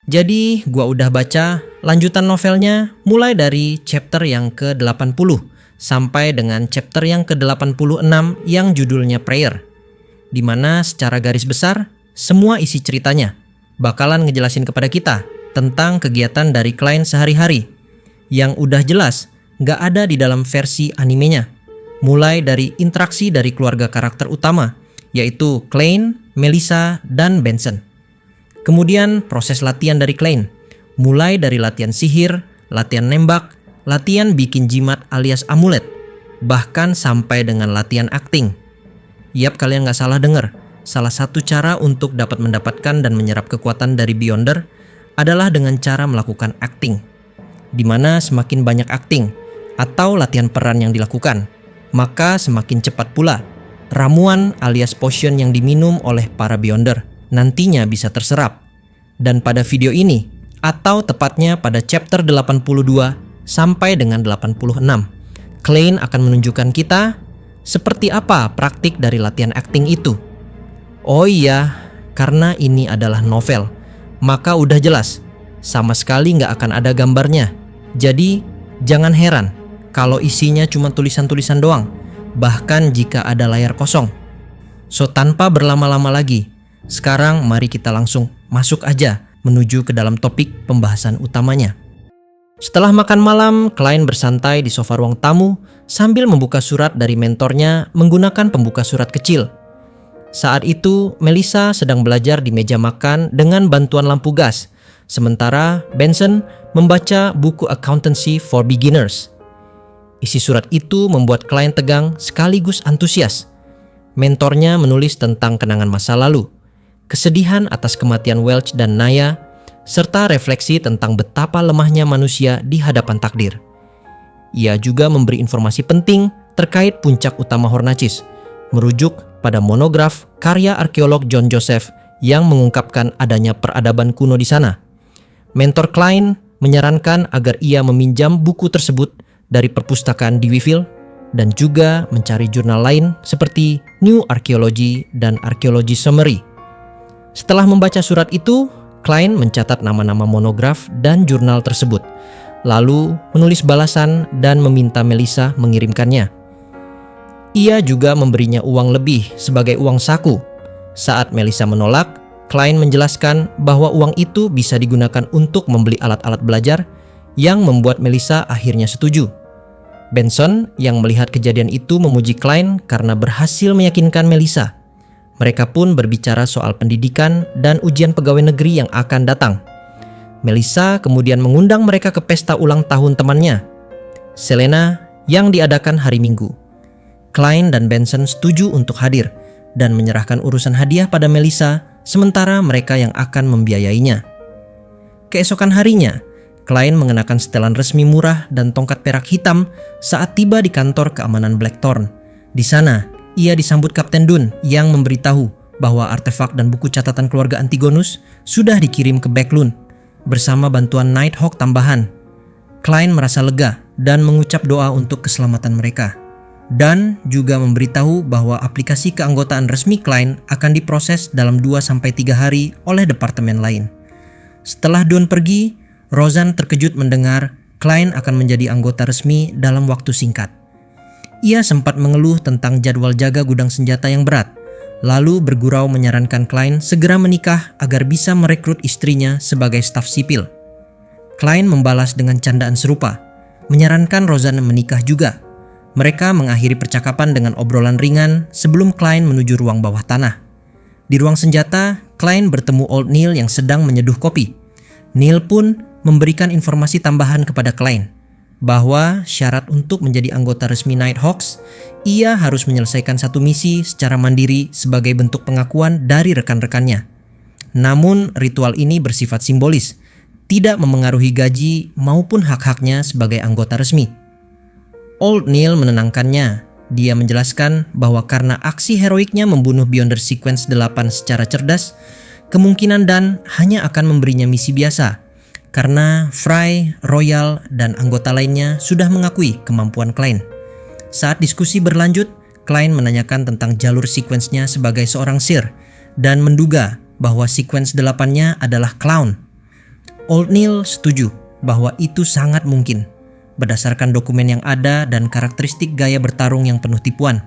Jadi gua udah baca lanjutan novelnya mulai dari chapter yang ke-80 sampai dengan chapter yang ke-86 yang judulnya Prayer. Dimana secara garis besar semua isi ceritanya bakalan ngejelasin kepada kita tentang kegiatan dari Klein sehari-hari yang udah jelas gak ada di dalam versi animenya. Mulai dari interaksi dari keluarga karakter utama yaitu Klein, Melissa, dan Benson. Kemudian proses latihan dari Klein, mulai dari latihan sihir, latihan nembak, latihan bikin jimat alias amulet, bahkan sampai dengan latihan acting. Yap, kalian gak salah dengar, salah satu cara untuk dapat mendapatkan dan menyerap kekuatan dari Beyonder adalah dengan cara melakukan acting. Dimana semakin banyak acting atau latihan peran yang dilakukan, maka semakin cepat pula ramuan alias potion yang diminum oleh para Beyonder nantinya bisa terserap. Dan pada video ini, atau tepatnya pada chapter 82 sampai dengan 86, Klein akan menunjukkan kita seperti apa praktik dari latihan acting itu. Oh iya, karena ini adalah novel, maka udah jelas, sama sekali nggak akan ada gambarnya. Jadi, jangan heran kalau isinya cuma tulisan-tulisan doang, bahkan jika ada layar kosong. So, tanpa berlama-lama lagi, sekarang mari kita langsung masuk aja menuju ke dalam topik pembahasan utamanya. Setelah makan malam, Klein bersantai di sofa ruang tamu sambil membuka surat dari mentornya menggunakan pembuka surat kecil. Saat itu, Melissa sedang belajar di meja makan dengan bantuan lampu gas, sementara Benson membaca buku Accountancy for Beginners. Isi surat itu membuat Klein tegang sekaligus antusias. Mentornya menulis tentang kenangan masa lalu, kesedihan atas kematian Welch dan Naya, serta refleksi tentang betapa lemahnya manusia di hadapan takdir. Ia juga memberi informasi penting terkait puncak utama Hornachis, merujuk pada monograf karya arkeolog John Joseph yang mengungkapkan adanya peradaban kuno di sana. Mentor Klein menyarankan agar ia meminjam buku tersebut dari perpustakaan Deweyville dan juga mencari jurnal lain seperti New Archaeology dan Archaeology Summary. Setelah membaca surat itu, Klein mencatat nama-nama monograf dan jurnal tersebut, lalu menulis balasan dan meminta Melissa mengirimkannya. Ia juga memberinya uang lebih sebagai uang saku. Saat Melissa menolak, Klein menjelaskan bahwa uang itu bisa digunakan untuk membeli alat-alat belajar yang membuat Melissa akhirnya setuju. Benson yang melihat kejadian itu memuji Klein karena berhasil meyakinkan Melissa. Mereka pun berbicara soal pendidikan dan ujian pegawai negeri yang akan datang. Melissa kemudian mengundang mereka ke pesta ulang tahun temannya, Selena, yang diadakan hari Minggu. Klein dan Benson setuju untuk hadir dan menyerahkan urusan hadiah pada Melissa, sementara mereka yang akan membiayainya. Keesokan harinya, Klein mengenakan setelan resmi murah dan tongkat perak hitam saat tiba di kantor keamanan Blackthorn. Di sana, ia disambut Kapten Dunn yang memberitahu bahwa artefak dan buku catatan keluarga Antigonus sudah dikirim ke Backlund bersama bantuan Nighthawk tambahan. Klein merasa lega dan mengucap doa untuk keselamatan mereka. Dan juga memberitahu bahwa aplikasi keanggotaan resmi Klein akan diproses dalam 2-3 hari oleh departemen lain. Setelah Dunn pergi, Roseanne terkejut mendengar Klein akan menjadi anggota resmi dalam waktu singkat. Ia sempat mengeluh tentang jadwal jaga gudang senjata yang berat, lalu bergurau menyarankan Klein segera menikah agar bisa merekrut istrinya sebagai staf sipil. Klein membalas dengan candaan serupa, menyarankan Roseanne menikah juga. Mereka mengakhiri percakapan dengan obrolan ringan sebelum Klein menuju ruang bawah tanah. Di ruang senjata, Klein bertemu Old Neil yang sedang menyeduh kopi. Neil pun memberikan informasi tambahan kepada Klein bahwa syarat untuk menjadi anggota resmi Nighthawks, ia harus menyelesaikan satu misi secara mandiri sebagai bentuk pengakuan dari rekan-rekannya. Namun ritual ini bersifat simbolis, tidak memengaruhi gaji maupun hak-haknya sebagai anggota resmi. Old Neil menenangkannya. Dia menjelaskan bahwa karena aksi heroiknya membunuh Beyonder Sequence 8 secara cerdas, kemungkinan Dan hanya akan memberinya misi biasa, karena Fry, Royal, dan anggota lainnya sudah mengakui kemampuan Klein. Saat diskusi berlanjut, Klein menanyakan tentang jalur sequence-nya sebagai seorang seer dan menduga bahwa sequence 8-nya adalah clown. Old Neil setuju bahwa itu sangat mungkin berdasarkan dokumen yang ada dan karakteristik gaya bertarung yang penuh tipuan.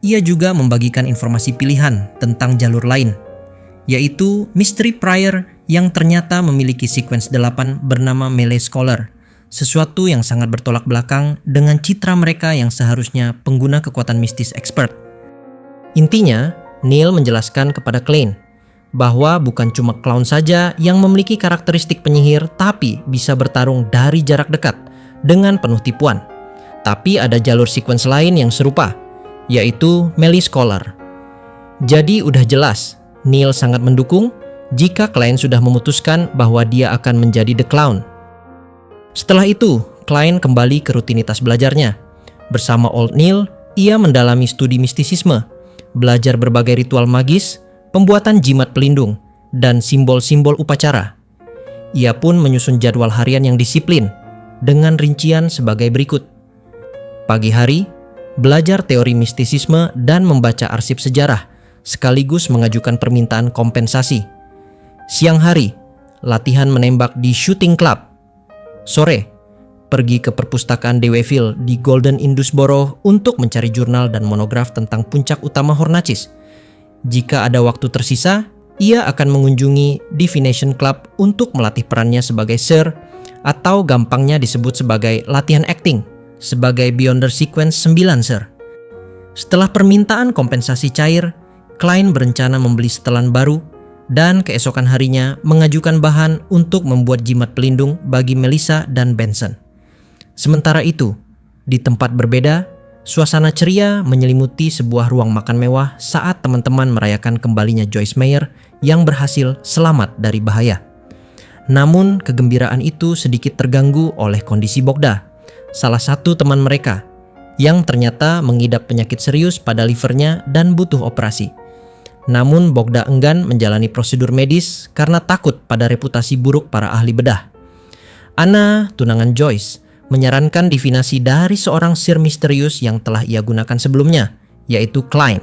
Ia juga membagikan informasi pilihan tentang jalur lain, yaitu Mystery Prior yang ternyata memiliki sequence 8 bernama Melee Scholar, sesuatu yang sangat bertolak belakang dengan citra mereka yang seharusnya pengguna kekuatan mistis expert. Intinya, Neil menjelaskan kepada Klein bahwa bukan cuma clown saja yang memiliki karakteristik penyihir tapi bisa bertarung dari jarak dekat dengan penuh tipuan. Tapi ada jalur sequence lain yang serupa, yaitu Melee Scholar. Jadi udah jelas, Neil sangat mendukung jika Klein sudah memutuskan bahwa dia akan menjadi The Clown. Setelah itu, Klein kembali ke rutinitas belajarnya. Bersama Old Neil, ia mendalami studi mistisisme, belajar berbagai ritual magis, pembuatan jimat pelindung, dan simbol-simbol upacara. Ia pun menyusun jadwal harian yang disiplin, dengan rincian sebagai berikut. Pagi hari, belajar teori mistisisme dan membaca arsip sejarah, sekaligus mengajukan permintaan kompensasi. Siang hari, latihan menembak di shooting club. Sore, pergi ke perpustakaan Deweyville di Golden Indus Borough untuk mencari jurnal dan monograf tentang puncak utama Hornacys. Jika ada waktu tersisa, ia akan mengunjungi Divination Club untuk melatih perannya sebagai Sir, atau gampangnya disebut sebagai latihan acting, sebagai Beyonder Sequence 9 Sir. Setelah permintaan kompensasi cair, Klein berencana membeli setelan baru dan keesokan harinya mengajukan bahan untuk membuat jimat pelindung bagi Melissa dan Benson. Sementara itu, di tempat berbeda, suasana ceria menyelimuti sebuah ruang makan mewah saat teman-teman merayakan kembalinya Joyce Meyer yang berhasil selamat dari bahaya. Namun, kegembiraan itu sedikit terganggu oleh kondisi Bogda, salah satu teman mereka, yang ternyata mengidap penyakit serius pada livernya dan butuh operasi. Namun Bogda enggan menjalani prosedur medis karena takut pada reputasi buruk para ahli bedah. Anna, tunangan Joyce, menyarankan divinasi dari seorang sir misterius yang telah ia gunakan sebelumnya, yaitu Klein.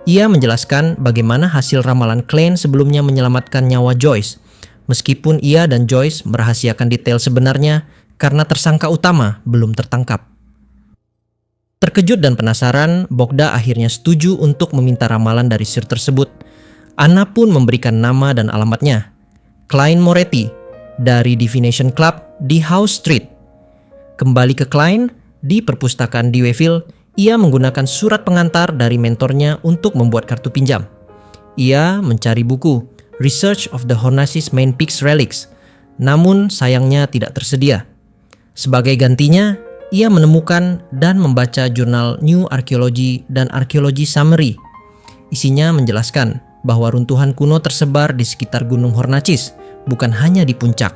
Ia menjelaskan bagaimana hasil ramalan Klein sebelumnya menyelamatkan nyawa Joyce, meskipun ia dan Joyce merahasiakan detail sebenarnya karena tersangka utama belum tertangkap. Terkejut dan penasaran, Bogda akhirnya setuju untuk meminta ramalan dari sir tersebut. Anna pun memberikan nama dan alamatnya, Klein Moretti, dari Divination Club di House Street. Kembali ke Klein, di perpustakaan Deweyville, ia menggunakan surat pengantar dari mentornya untuk membuat kartu pinjam. Ia mencari buku Research of the Hornacys Main Peaks Relics, namun sayangnya tidak tersedia. Sebagai gantinya, ia menemukan dan membaca jurnal New Archaeology dan Archaeology Summary. Isinya menjelaskan bahwa runtuhan kuno tersebar di sekitar Gunung Hornacys, bukan hanya di puncak.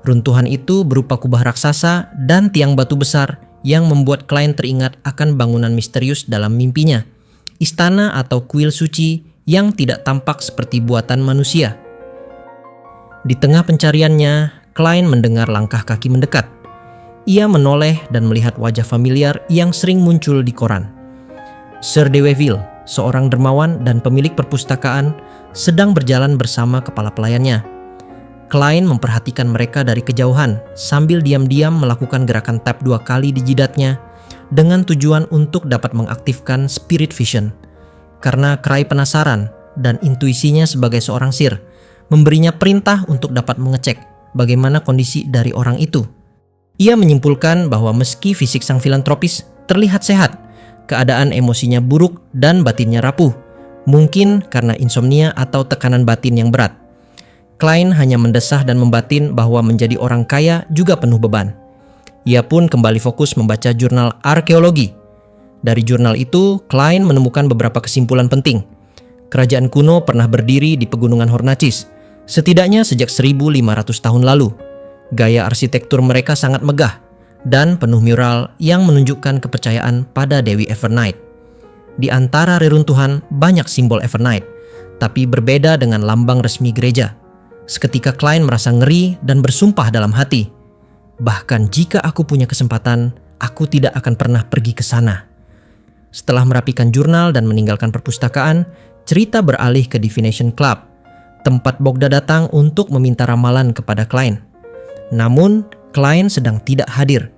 Runtuhan itu berupa kubah raksasa dan tiang batu besar yang membuat Klein teringat akan bangunan misterius dalam mimpinya, istana atau kuil suci yang tidak tampak seperti buatan manusia. Di tengah pencariannya, Klein mendengar langkah kaki mendekat. Ia menoleh dan melihat wajah familiar yang sering muncul di koran. Sir Deweyville, seorang dermawan dan pemilik perpustakaan, sedang berjalan bersama kepala pelayannya. Klein memperhatikan mereka dari kejauhan sambil diam-diam melakukan gerakan tap 2 kali di jidatnya dengan tujuan untuk dapat mengaktifkan spirit vision. Karena Krai penasaran dan intuisinya sebagai seorang sir, memberinya perintah untuk dapat mengecek bagaimana kondisi dari orang itu. Ia menyimpulkan bahwa meski fisik sang filantropis terlihat sehat, keadaan emosinya buruk dan batinnya rapuh, mungkin karena insomnia atau tekanan batin yang berat. Klein hanya mendesah dan membatin bahwa menjadi orang kaya juga penuh beban. Ia pun kembali fokus membaca jurnal arkeologi. Dari jurnal itu, Klein menemukan beberapa kesimpulan penting. Kerajaan kuno pernah berdiri di pegunungan Hornacys, setidaknya sejak 1500 tahun lalu. Gaya arsitektur mereka sangat megah dan penuh mural yang menunjukkan kepercayaan pada Dewi Evernight. Di antara reruntuhan banyak simbol Evernight, tapi berbeda dengan lambang resmi gereja. Seketika Klein merasa ngeri dan bersumpah dalam hati, bahkan jika aku punya kesempatan, aku tidak akan pernah pergi ke sana. Setelah merapikan jurnal dan meninggalkan perpustakaan, cerita beralih ke Divination Club. tempat Bogda datang untuk meminta ramalan kepada klien. Namun, klien sedang tidak hadir.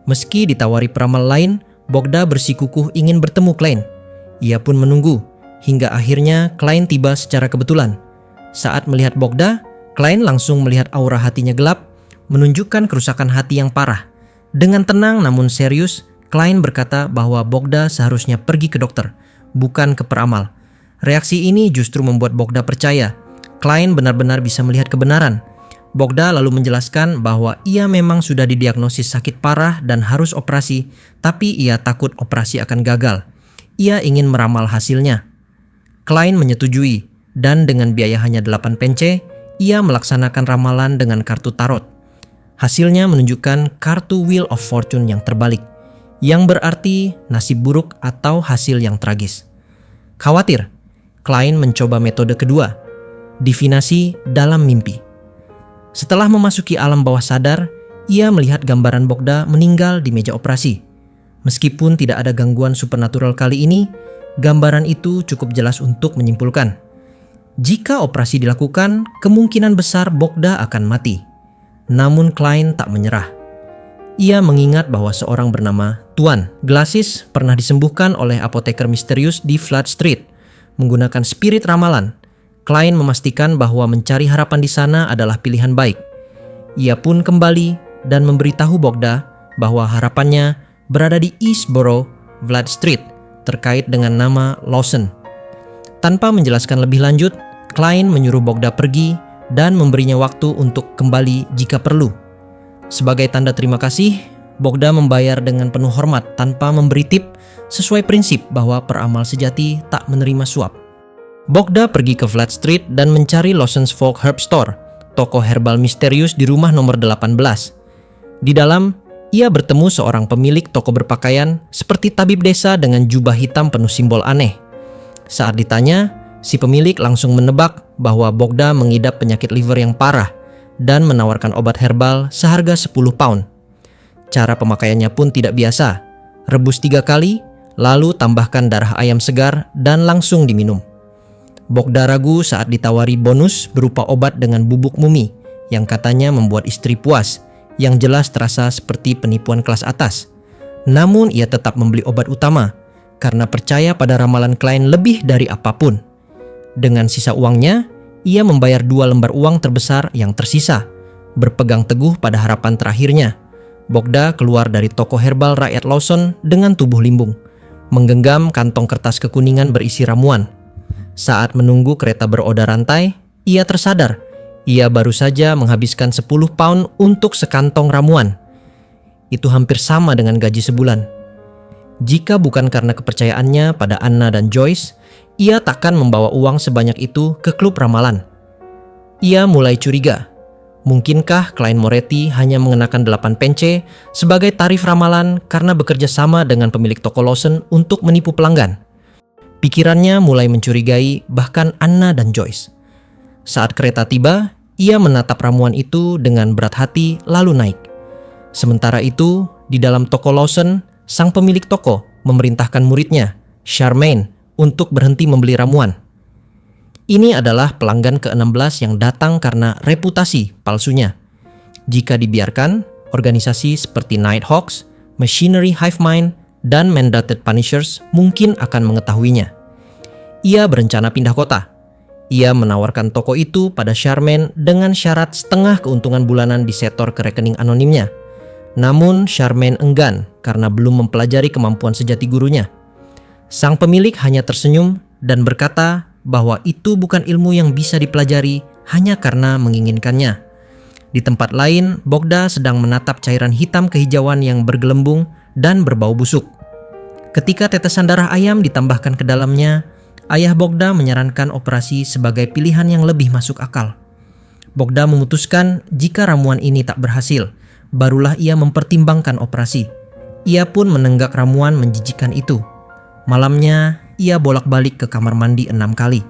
Meski ditawari peramal lain, Bogda bersikukuh ingin bertemu klien. Ia pun menunggu, hingga akhirnya klien tiba secara kebetulan. Saat melihat Bogda, klien langsung melihat aura hatinya gelap, menunjukkan kerusakan hati yang parah. Dengan tenang namun serius, klien berkata bahwa Bogda seharusnya pergi ke dokter, bukan ke peramal. Reaksi ini justru membuat Bogda percaya klien benar-benar bisa melihat kebenaran. Bogda lalu menjelaskan bahwa ia memang sudah didiagnosis sakit parah dan harus operasi, tapi ia takut operasi akan gagal. Ia ingin meramal hasilnya. Klien menyetujui, dan dengan biaya hanya 8 pence, ia melaksanakan ramalan dengan kartu tarot. Hasilnya menunjukkan kartu Wheel of Fortune yang terbalik, yang berarti nasib buruk atau hasil yang tragis. Khawatir, klien mencoba metode kedua, divinasi dalam mimpi. Setelah memasuki alam bawah sadar, ia melihat gambaran Bogda meninggal di meja operasi. Meskipun tidak ada gangguan supernatural kali ini, gambaran itu cukup jelas untuk menyimpulkan. Jika operasi dilakukan, kemungkinan besar Bogda akan mati. Namun klien tak menyerah. Ia mengingat bahwa seorang bernama Tuan Glasses pernah disembuhkan oleh apoteker misterius di Flood Street menggunakan spirit ramalan. Klien memastikan bahwa mencari harapan di sana adalah pilihan baik. Ia pun kembali dan memberitahu Bogda bahwa harapannya berada di Eastborough, Flood Street, terkait dengan nama Lawson. Tanpa menjelaskan lebih lanjut, klien menyuruh Bogda pergi dan memberinya waktu untuk kembali jika perlu. Sebagai tanda terima kasih, Bogda membayar dengan penuh hormat tanpa memberi tip, sesuai prinsip bahwa peramal sejati tak menerima suap. Bogda pergi ke Flood Street dan mencari Lawson's Folk Herb Store, toko herbal misterius di rumah nomor 18. Di dalam, ia bertemu seorang pemilik toko berpakaian seperti tabib desa dengan jubah hitam penuh simbol aneh. Saat ditanya, si pemilik langsung menebak bahwa Bogda mengidap penyakit liver yang parah dan menawarkan obat herbal seharga 10 pound. Cara pemakaiannya pun tidak biasa. Rebus 3 kali, lalu tambahkan darah ayam segar dan langsung diminum. Bogda ragu saat ditawari bonus berupa obat dengan bubuk mumi yang katanya membuat istri puas, yang jelas terasa seperti penipuan kelas atas. Namun ia tetap membeli obat utama karena percaya pada ramalan klien lebih dari apapun. Dengan sisa uangnya, ia membayar 2 lembar uang terbesar yang tersisa, berpegang teguh pada harapan terakhirnya. Bogda keluar dari toko herbal rakyat Lawson dengan tubuh limbung, menggenggam kantong kertas kekuningan berisi ramuan. Saat menunggu kereta beroda rantai, ia tersadar ia baru saja menghabiskan 10 pound untuk sekantong ramuan. Itu hampir sama dengan gaji sebulan. Jika bukan karena kepercayaannya pada Anna dan Joyce, ia takkan membawa uang sebanyak itu ke klub ramalan. Ia mulai curiga. Mungkinkah klien Moretti hanya mengenakan 8 pence sebagai tarif ramalan karena bekerja sama dengan pemilik toko Lawson untuk menipu pelanggan? Pikirannya mulai mencurigai bahkan Anna dan Joyce. Saat kereta tiba, ia menatap ramuan itu dengan berat hati lalu naik. Sementara itu, di dalam toko Lawson, sang pemilik toko memerintahkan muridnya, Charmaine, untuk berhenti membeli ramuan. Ini adalah pelanggan ke-16 yang datang karena reputasi palsunya. Jika dibiarkan, organisasi seperti Nighthawks, Machinery Hive Mind, dan Mandated Punishers mungkin akan mengetahuinya. Ia berencana pindah kota. Ia menawarkan toko itu pada Charmaine dengan syarat setengah keuntungan bulanan disetor ke rekening anonimnya. Namun Charmaine enggan karena belum mempelajari kemampuan sejati gurunya. Sang pemilik hanya tersenyum dan berkata bahwa itu bukan ilmu yang bisa dipelajari hanya karena menginginkannya. Di tempat lain, Bogda sedang menatap cairan hitam kehijauan yang bergelembung dan berbau busuk. Ketika tetesan darah ayam ditambahkan ke dalamnya, ayah Bogda menyarankan operasi sebagai pilihan yang lebih masuk akal. Bogda memutuskan jika ramuan ini tak berhasil, barulah ia mempertimbangkan operasi. Ia pun menenggak ramuan menjijikan itu. Malamnya, ia bolak-balik ke kamar mandi 6 kali.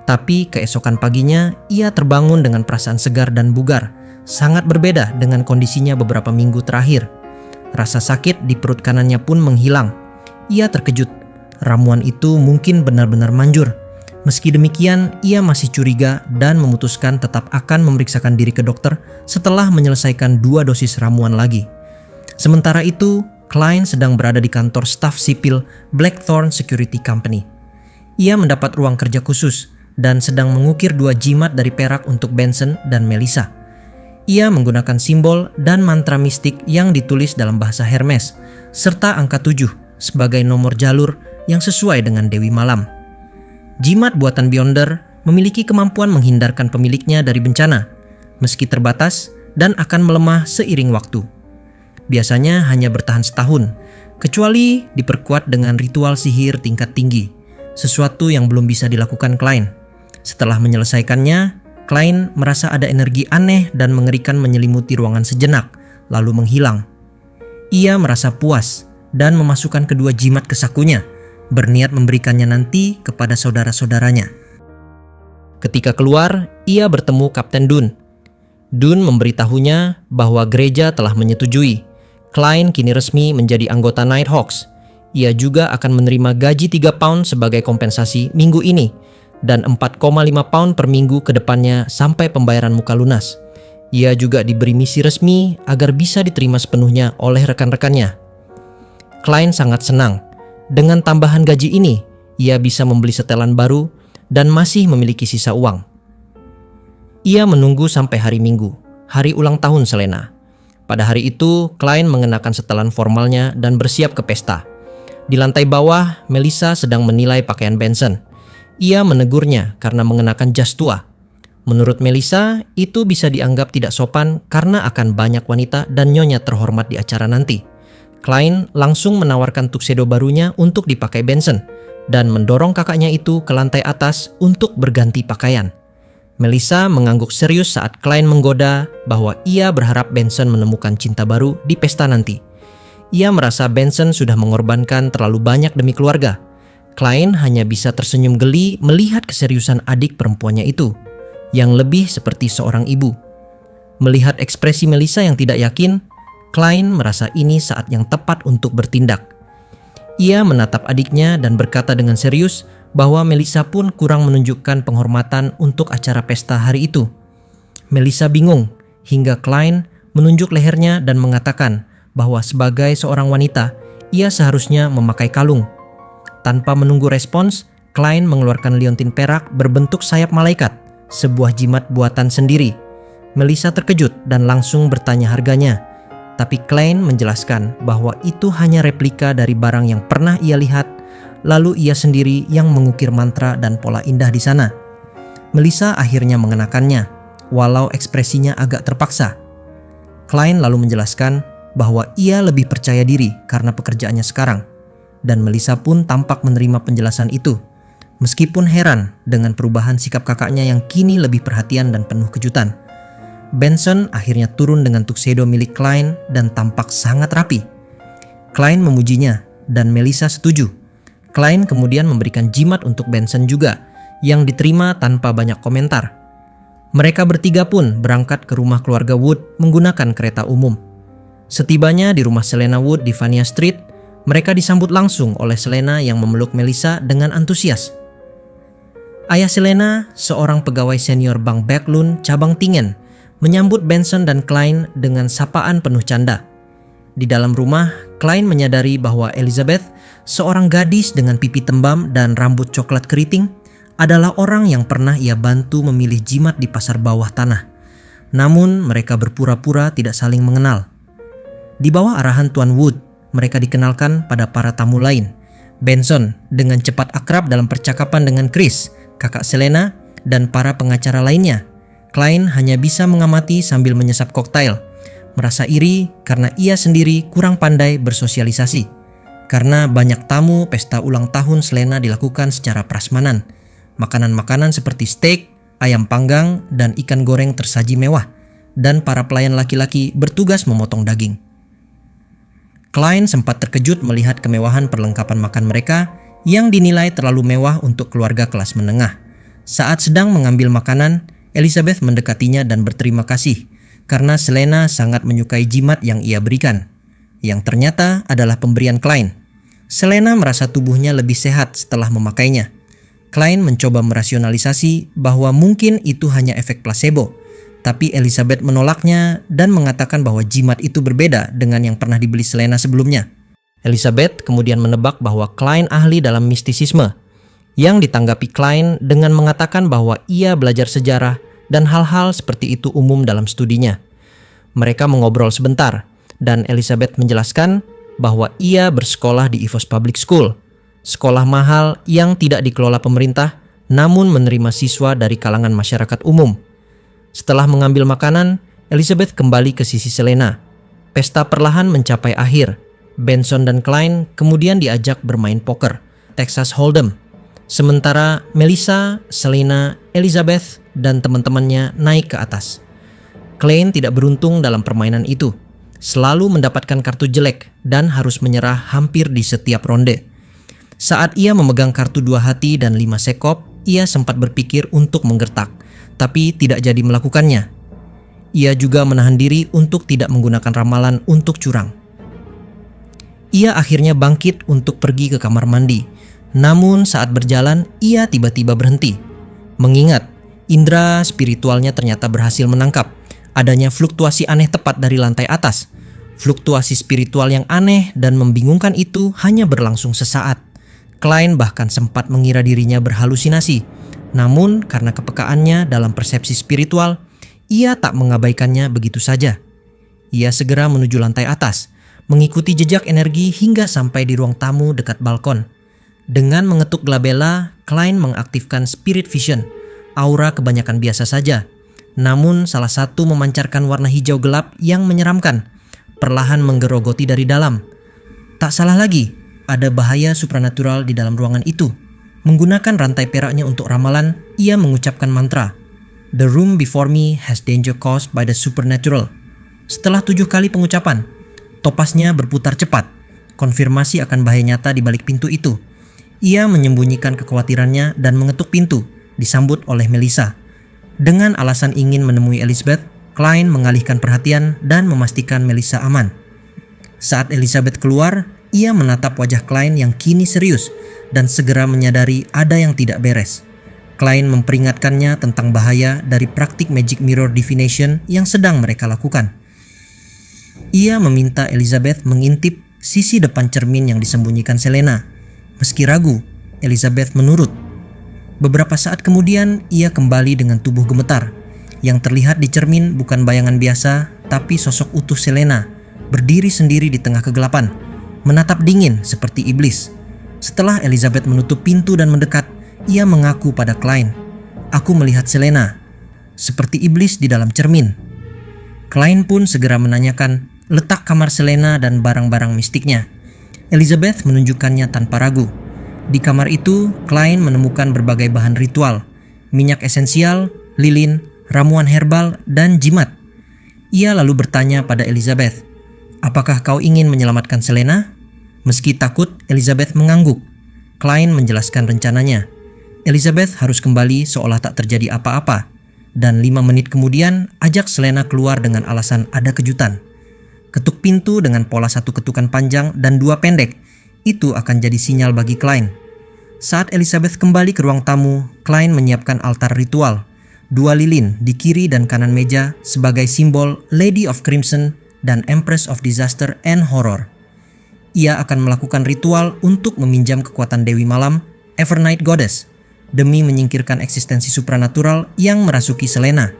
Tapi keesokan paginya, ia terbangun dengan perasaan segar dan bugar, sangat berbeda dengan kondisinya beberapa minggu terakhir. Rasa sakit di perut kanannya pun menghilang. Ia terkejut. Ramuan itu mungkin benar-benar manjur. Meski demikian, ia masih curiga dan memutuskan tetap akan memeriksakan diri ke dokter setelah menyelesaikan 2 dosis ramuan lagi. Sementara itu, Klein sedang berada di kantor staf sipil Blackthorn Security Company. Ia mendapat ruang kerja khusus dan sedang mengukir 2 jimat dari perak untuk Benson dan Melissa. Ia menggunakan simbol dan mantra mistik yang ditulis dalam bahasa Hermes, serta angka 7 sebagai nomor jalur yang sesuai dengan Dewi Malam. Jimat buatan Beyonder memiliki kemampuan menghindarkan pemiliknya dari bencana, meski terbatas dan akan melemah seiring waktu. Biasanya hanya bertahan setahun, kecuali diperkuat dengan ritual sihir tingkat tinggi, sesuatu yang belum bisa dilakukan Klein. Setelah menyelesaikannya, Klein merasa ada energi aneh dan mengerikan menyelimuti ruangan sejenak, lalu menghilang. Ia merasa puas dan memasukkan kedua jimat ke sakunya, berniat memberikannya nanti kepada saudara-saudaranya. Ketika keluar, ia bertemu Kapten Dunn. Dunn memberitahunya bahwa gereja telah menyetujui. Klein kini resmi menjadi anggota Nighthawks. Ia juga akan menerima gaji 3 pound sebagai kompensasi minggu ini dan 4,5 pound per minggu ke depannya sampai pembayaran muka lunas. Ia juga diberi misi resmi agar bisa diterima sepenuhnya oleh rekan-rekannya. Klein sangat senang. Dengan tambahan gaji ini, ia bisa membeli setelan baru dan masih memiliki sisa uang. Ia menunggu sampai hari Minggu, hari ulang tahun Selena. Pada hari itu, Klein mengenakan setelan formalnya dan bersiap ke pesta. Di lantai bawah, Melissa sedang menilai pakaian Benson. Ia menegurnya karena mengenakan jas tua. Menurut Melissa, itu bisa dianggap tidak sopan karena akan banyak wanita dan nyonya terhormat di acara nanti. Klein langsung menawarkan tuxedo barunya untuk dipakai Benson dan mendorong kakaknya itu ke lantai atas untuk berganti pakaian. Melissa mengangguk serius saat Klein menggoda bahwa ia berharap Benson menemukan cinta baru di pesta nanti. Ia merasa Benson sudah mengorbankan terlalu banyak demi keluarga. Klein hanya bisa tersenyum geli melihat keseriusan adik perempuannya itu, yang lebih seperti seorang ibu. Melihat ekspresi Melissa yang tidak yakin, Klein merasa ini saat yang tepat untuk bertindak. Ia menatap adiknya dan berkata dengan serius bahwa Melissa pun kurang menunjukkan penghormatan untuk acara pesta hari itu. Melissa bingung hingga Klein menunjuk lehernya dan mengatakan bahwa sebagai seorang wanita, ia seharusnya memakai kalung. Tanpa menunggu respons, Klein mengeluarkan liontin perak berbentuk sayap malaikat, sebuah jimat buatan sendiri. Melissa terkejut dan langsung bertanya harganya. Tapi Klein menjelaskan bahwa itu hanya replika dari barang yang pernah ia lihat, lalu ia sendiri yang mengukir mantra dan pola indah di sana. Melissa akhirnya mengenakannya, walau ekspresinya agak terpaksa. Klein lalu menjelaskan bahwa ia lebih percaya diri karena pekerjaannya sekarang, dan Melissa pun tampak menerima penjelasan itu, meskipun heran dengan perubahan sikap kakaknya yang kini lebih perhatian dan penuh kejutan. Benson akhirnya turun dengan tuxedo milik Klein dan tampak sangat rapi. Klein memujinya dan Melissa setuju. Klein kemudian memberikan jimat untuk Benson juga, yang diterima tanpa banyak komentar. Mereka bertiga pun berangkat ke rumah keluarga Wood menggunakan kereta umum. Setibanya di rumah Selena Wood di Vania Street, mereka disambut langsung oleh Selena yang memeluk Melissa dengan antusias. Ayah Selena, seorang pegawai senior Bank Backlund cabang Tingen, menyambut Benson dan Klein dengan sapaan penuh canda. Di dalam rumah, Klein menyadari bahwa Elizabeth, seorang gadis dengan pipi tembam dan rambut coklat keriting, adalah orang yang pernah ia bantu memilih jimat di pasar bawah tanah. Namun mereka berpura-pura tidak saling mengenal. Di bawah arahan Tuan Wood, mereka dikenalkan pada para tamu lain. Benson dengan cepat akrab dalam percakapan dengan Chris, kakak Selena, dan para pengacara lainnya. Klein hanya bisa mengamati sambil menyesap koktail, merasa iri karena ia sendiri kurang pandai bersosialisasi. Karena banyak tamu, pesta ulang tahun Selena dilakukan secara prasmanan. Makanan-makanan seperti steak, ayam panggang, dan ikan goreng tersaji mewah, dan para pelayan laki-laki bertugas memotong daging. Klein sempat terkejut melihat kemewahan perlengkapan makan mereka yang dinilai terlalu mewah untuk keluarga kelas menengah. Saat sedang mengambil makanan, Elizabeth mendekatinya dan berterima kasih karena Selena sangat menyukai jimat yang ia berikan, yang ternyata adalah pemberian Klein. Selena merasa tubuhnya lebih sehat setelah memakainya. Klein mencoba merasionalisasi bahwa mungkin itu hanya efek placebo, tapi Elizabeth menolaknya dan mengatakan bahwa jimat itu berbeda dengan yang pernah dibeli Selena sebelumnya. Elizabeth kemudian menebak bahwa Klein ahli dalam mistisisme, yang ditanggapi Klein dengan mengatakan bahwa ia belajar sejarah dan hal-hal seperti itu umum dalam studinya. Mereka mengobrol sebentar, dan Elizabeth menjelaskan bahwa ia bersekolah di Evos Public School, sekolah mahal yang tidak dikelola pemerintah, namun menerima siswa dari kalangan masyarakat umum. Setelah mengambil makanan, Elizabeth kembali ke sisi Selena. Pesta perlahan mencapai akhir. Benson dan Klein kemudian diajak bermain poker, Texas Hold'em. Sementara Melissa, Selena, Elizabeth, dan teman-temannya naik ke atas. Klein tidak beruntung dalam permainan itu. Selalu mendapatkan kartu jelek dan harus menyerah hampir di setiap ronde. Saat ia memegang kartu 2 hati dan 5 sekop, ia sempat berpikir untuk menggertak, tapi tidak jadi melakukannya. Ia juga menahan diri untuk tidak menggunakan ramalan untuk curang. Ia akhirnya bangkit untuk pergi ke kamar mandi. Namun saat berjalan, ia tiba-tiba berhenti. Mengingat, indera spiritualnya ternyata berhasil menangkap adanya fluktuasi aneh tepat dari lantai atas. Fluktuasi spiritual yang aneh dan membingungkan itu hanya berlangsung sesaat. Klein bahkan sempat mengira dirinya berhalusinasi. Namun karena kepekaannya dalam persepsi spiritual, ia tak mengabaikannya begitu saja. Ia segera menuju lantai atas, mengikuti jejak energi hingga sampai di ruang tamu dekat balkon. Dengan mengetuk glabella, Klein mengaktifkan spirit vision. Aura kebanyakan biasa saja. Namun salah satu memancarkan warna hijau gelap yang menyeramkan, perlahan menggerogoti dari dalam. Tak salah lagi, ada bahaya supranatural di dalam ruangan itu. Menggunakan rantai peraknya untuk ramalan, ia mengucapkan mantra. The room before me has danger caused by the supernatural. Setelah 7 kali pengucapan, topasnya berputar cepat. Konfirmasi akan bahaya nyata di balik pintu itu. Ia menyembunyikan kekhawatirannya dan mengetuk pintu, disambut oleh Melissa. Dengan alasan ingin menemui Elizabeth, Klein mengalihkan perhatian dan memastikan Melissa aman. Saat Elizabeth keluar, ia menatap wajah Klein yang kini serius dan segera menyadari ada yang tidak beres. Klein memperingatkannya tentang bahaya dari praktik magic mirror divination yang sedang mereka lakukan. Ia meminta Elizabeth mengintip sisi depan cermin yang disembunyikan Selena. Meski ragu, Elizabeth menurut. Beberapa saat kemudian, ia kembali dengan tubuh gemetar. Yang terlihat di cermin bukan bayangan biasa, tapi sosok utuh Selena, berdiri sendiri di tengah kegelapan, menatap dingin seperti iblis. Setelah Elizabeth menutup pintu dan mendekat, ia mengaku pada Klein, "Aku melihat Selena, seperti iblis di dalam cermin." Klein pun segera menanyakan letak kamar Selena dan barang-barang mistiknya. Elizabeth menunjukkannya tanpa ragu. Di kamar itu, Klein menemukan berbagai bahan ritual, minyak esensial, lilin, ramuan herbal, dan jimat. Ia lalu bertanya pada Elizabeth, "Apakah kau ingin menyelamatkan Selena?" Meski takut, Elizabeth mengangguk. Klein menjelaskan rencananya. Elizabeth harus kembali seolah tak terjadi apa-apa. Dan 5 menit kemudian, ajak Selena keluar dengan alasan ada kejutan. Ketuk pintu dengan pola 1 ketukan panjang dan 2 pendek. Itu akan jadi sinyal bagi Klein. Saat Elizabeth kembali ke ruang tamu, Klein menyiapkan altar ritual. 2 lilin di kiri dan kanan meja sebagai simbol Lady of Crimson dan Empress of Disaster and Horror. Ia akan melakukan ritual untuk meminjam kekuatan Dewi Malam, Evernight Goddess, demi menyingkirkan eksistensi supranatural yang merasuki Selena.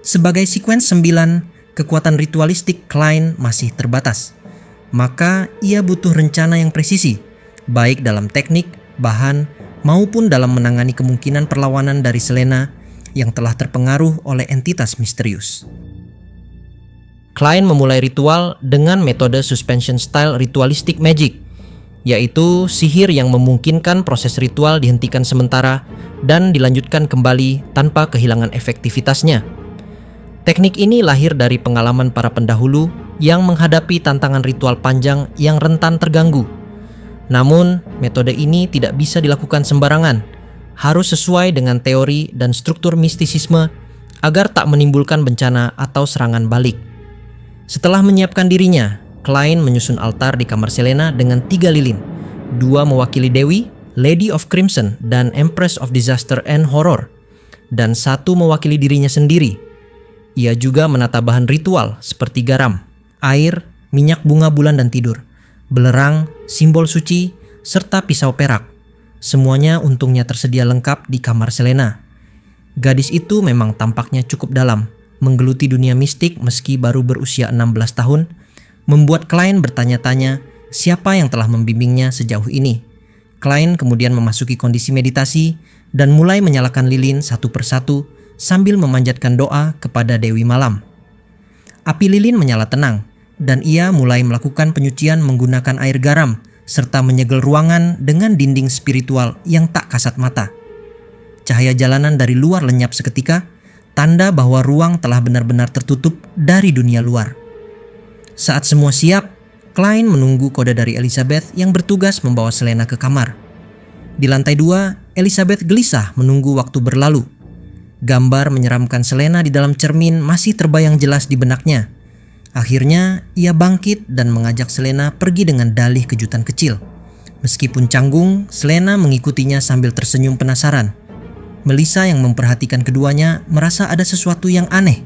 Sebagai sekuens 9, kekuatan ritualistik Klein masih terbatas. Maka ia butuh rencana yang presisi, baik dalam teknik, bahan, maupun dalam menangani kemungkinan perlawanan dari Selena yang telah terpengaruh oleh entitas misterius. Klein memulai ritual dengan metode suspension style ritualistic magic, yaitu sihir yang memungkinkan proses ritual dihentikan sementara dan dilanjutkan kembali tanpa kehilangan efektivitasnya. Teknik ini lahir dari pengalaman para pendahulu yang menghadapi tantangan ritual panjang yang rentan terganggu. Namun, metode ini tidak bisa dilakukan sembarangan, harus sesuai dengan teori dan struktur mistisisme agar tak menimbulkan bencana atau serangan balik. Setelah menyiapkan dirinya, Klein menyusun altar di kamar Selena dengan 3 lilin, 2 mewakili Dewi, Lady of Crimson dan Empress of Disaster and Horror, dan satu mewakili dirinya sendiri. Ia juga menata bahan ritual seperti garam, air, minyak bunga bulan dan tidur, belerang, simbol suci, serta pisau perak. Semuanya untungnya tersedia lengkap di kamar Selena. Gadis itu memang tampaknya cukup dalam, menggeluti dunia mistik meski baru berusia 16 tahun, membuat Klein bertanya-tanya siapa yang telah membimbingnya sejauh ini. Klein kemudian memasuki kondisi meditasi dan mulai menyalakan lilin satu persatu sambil memanjatkan doa kepada Dewi Malam. Api lilin menyala tenang dan ia mulai melakukan penyucian menggunakan air garam serta menyegel ruangan dengan dinding spiritual yang tak kasat mata. Cahaya jalanan dari luar lenyap seketika, tanda bahwa ruang telah benar-benar tertutup dari dunia luar. Saat semua siap, Klein menunggu kode dari Elizabeth yang bertugas membawa Selena ke kamar. Di lantai 2, Elizabeth gelisah menunggu waktu berlalu. Gambar menyeramkan Selena di dalam cermin masih terbayang jelas di benaknya. Akhirnya, ia bangkit dan mengajak Selena pergi dengan dalih kejutan kecil. Meskipun canggung, Selena mengikutinya sambil tersenyum penasaran. Melissa yang memperhatikan keduanya merasa ada sesuatu yang aneh.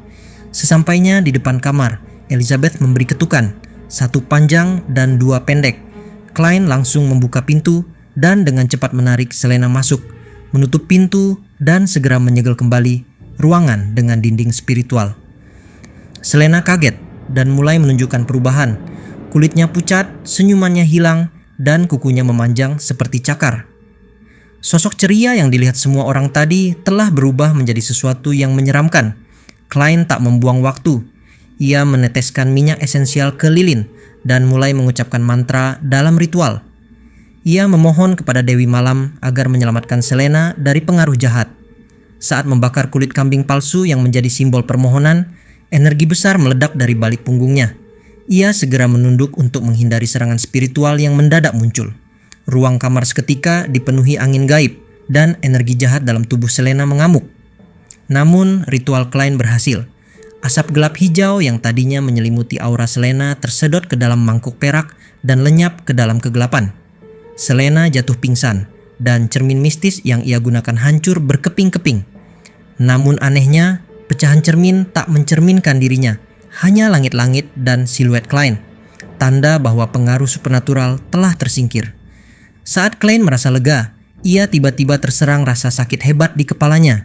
Sesampainya di depan kamar, Elizabeth memberi ketukan, satu panjang dan dua pendek. Klein langsung membuka pintu dan dengan cepat menarik Selena masuk, menutup pintu dan segera menyegel kembali ruangan dengan dinding spiritual. Selena kaget dan mulai menunjukkan perubahan. Kulitnya pucat, senyumannya hilang, dan kukunya memanjang seperti cakar. Sosok ceria yang dilihat semua orang tadi telah berubah menjadi sesuatu yang menyeramkan. Klein tak membuang waktu. Ia meneteskan minyak esensial ke lilin dan mulai mengucapkan mantra dalam ritual. Ia memohon kepada Dewi Malam agar menyelamatkan Selena dari pengaruh jahat. Saat membakar kulit kambing palsu yang menjadi simbol permohonan, energi besar meledak dari balik punggungnya. Ia segera menunduk untuk menghindari serangan spiritual yang mendadak muncul. Ruang kamar seketika dipenuhi angin gaib dan energi jahat dalam tubuh Selena mengamuk. Namun ritual Klein berhasil. Asap gelap hijau yang tadinya menyelimuti aura Selena tersedot ke dalam mangkuk perak dan lenyap ke dalam kegelapan. Selena jatuh pingsan dan cermin mistis yang ia gunakan hancur berkeping-keping. Namun anehnya, pecahan cermin tak mencerminkan dirinya, hanya langit-langit dan siluet Klein. Tanda bahwa pengaruh supernatural telah tersingkir. Saat Klein merasa lega, ia tiba-tiba terserang rasa sakit hebat di kepalanya.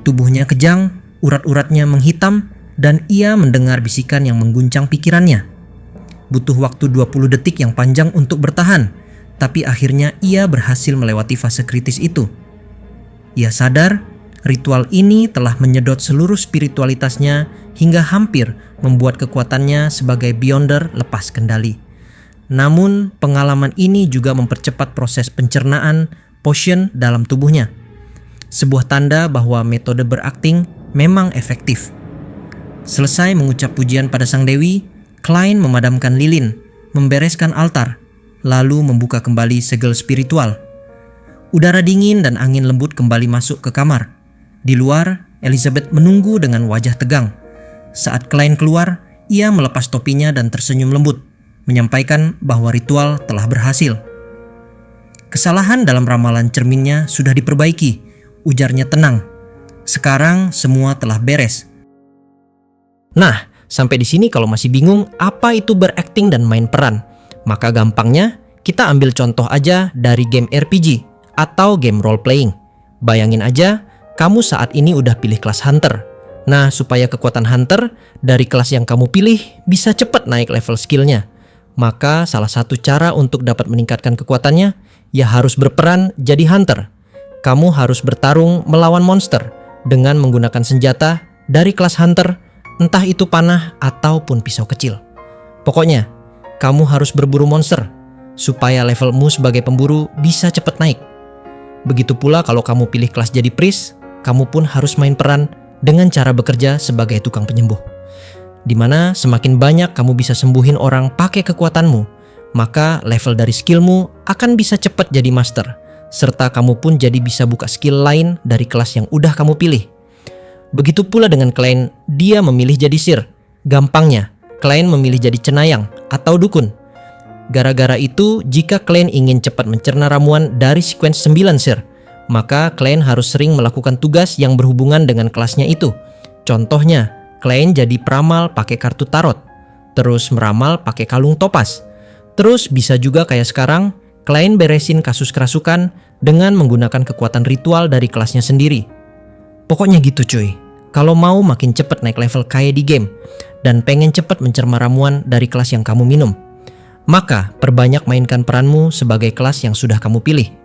Tubuhnya kejang, urat-uratnya menghitam, dan ia mendengar bisikan yang mengguncang pikirannya. Butuh waktu 20 detik yang panjang untuk bertahan, tapi akhirnya ia berhasil melewati fase kritis itu. Ia sadar, ritual ini telah menyedot seluruh spiritualitasnya hingga hampir membuat kekuatannya sebagai Beyonder lepas kendali. Namun, pengalaman ini juga mempercepat proses pencernaan potion dalam tubuhnya. Sebuah tanda bahwa metode berakting memang efektif. Selesai mengucap pujian pada sang dewi, Klein memadamkan lilin, membereskan altar, lalu membuka kembali segel spiritual. Udara dingin dan angin lembut kembali masuk ke kamar. Di luar, Elizabeth menunggu dengan wajah tegang. Saat Klein keluar, ia melepas topinya dan tersenyum lembut, menyampaikan bahwa ritual telah berhasil. Kesalahan dalam ramalan cerminnya sudah diperbaiki, ujarnya tenang. Sekarang semua telah beres. Nah, sampai di sini kalau masih bingung apa itu berakting dan main peran, maka gampangnya kita ambil contoh aja dari game RPG atau game role playing. Bayangin aja, kamu saat ini udah pilih kelas Hunter. Nah, supaya kekuatan Hunter dari kelas yang kamu pilih bisa cepat naik level skillnya, maka salah satu cara untuk dapat meningkatkan kekuatannya, ya harus berperan jadi Hunter. Kamu harus bertarung melawan monster dengan menggunakan senjata dari kelas Hunter, entah itu panah ataupun pisau kecil. Pokoknya, kamu harus berburu monster supaya levelmu sebagai pemburu bisa cepat naik. Begitu pula kalau kamu pilih kelas jadi priest, kamu pun harus main peran dengan cara bekerja sebagai tukang penyembuh. Dimana semakin banyak kamu bisa sembuhin orang pakai kekuatanmu, maka level dari skillmu akan bisa cepat jadi master, serta kamu pun jadi bisa buka skill lain dari kelas yang udah kamu pilih. Begitu pula dengan Klein, dia memilih jadi Sir. Gampangnya, Klein memilih jadi cenayang atau dukun. Gara-gara itu, jika kalian ingin cepat mencerna ramuan dari sequence 9 sir, maka kalian harus sering melakukan tugas yang berhubungan dengan kelasnya itu. Contohnya, kalian jadi peramal pakai kartu tarot, terus meramal pakai kalung topas. Terus bisa juga kayak sekarang, kalian beresin kasus kerasukan dengan menggunakan kekuatan ritual dari kelasnya sendiri. Pokoknya gitu cuy. Kalau mau makin cepat naik level kayak di game, dan pengen cepat mencerna ramuan dari kelas yang kamu minum, maka perbanyak mainkan peranmu sebagai kelas yang sudah kamu pilih.